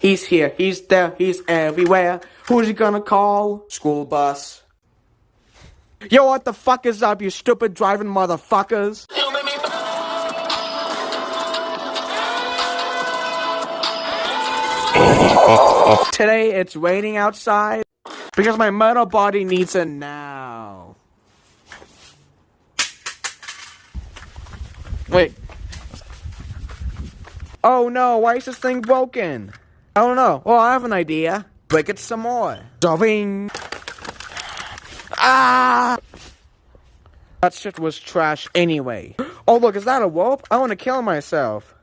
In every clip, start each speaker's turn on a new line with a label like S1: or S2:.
S1: He's here, he's there, he's everywhere. Who's he gonna call? School bus. Yo, what the fuck is up, you stupid driving motherfuckers? Today it's raining outside because my metal body needs it now. Wait. Oh no, why is this thing broken? I don't know. Well, I have an idea. Break it some more. Doving. Ah! That shit was trash anyway. Oh look, is that a rope? I want to kill myself.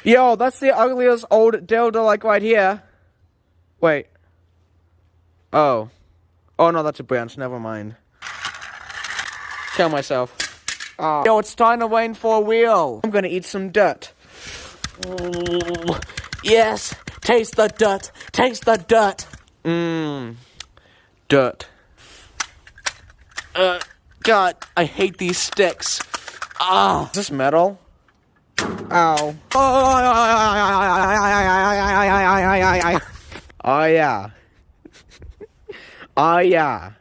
S1: Yo, that's the ugliest old dildo like right here. Wait. Oh. Oh no, that's a branch. Never mind. Kill myself. Oh. Yo, it's time to rain for a wheel. I'm gonna eat some dirt. Ooh. Yes. Taste the dirt. Taste the dirt. Mmm. Dirt. God, I hate these sticks. Ah. Is this metal? Ow. Oh yeah. Oh yeah.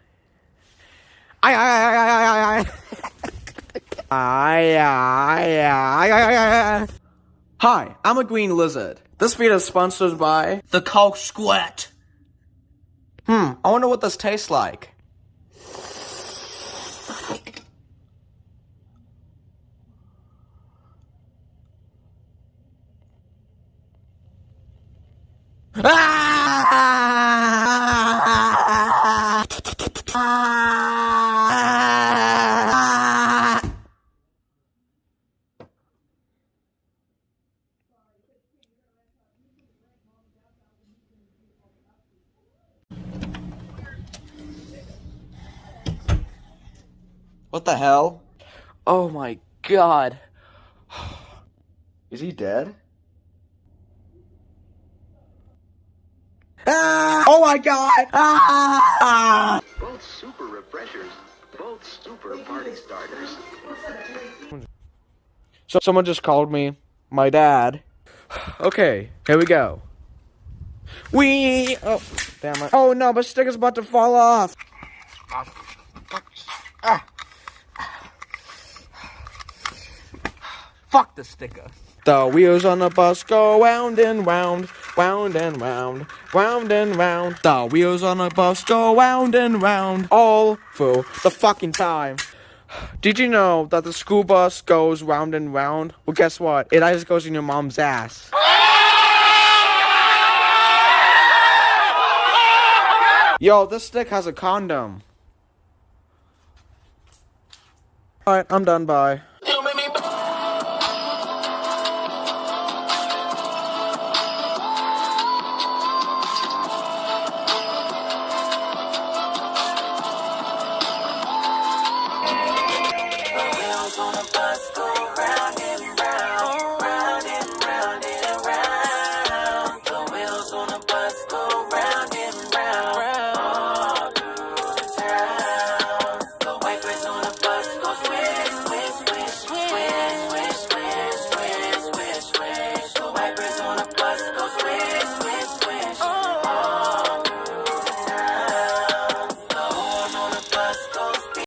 S1: Hi, I'm a green lizard. This video is sponsored by the Coke Squirt. I wonder what this tastes like. What the hell? Oh my god. Is he dead? Ah! Oh my god! Ah!
S2: Both super refreshers, both super party starters.
S1: So someone just called me my dad. Okay, here we go. Oh, damn it. Oh no, my sticker's about to fall off. Fuck the sticker. The wheels on the bus go round and round, round and round, round and round. The wheels on the bus go round and round, all through the fucking time. Did you know that the school bus goes round and round? Well, guess what? It just goes in your mom's ass. Yo, this stick has a condom. Alright, I'm done, bye.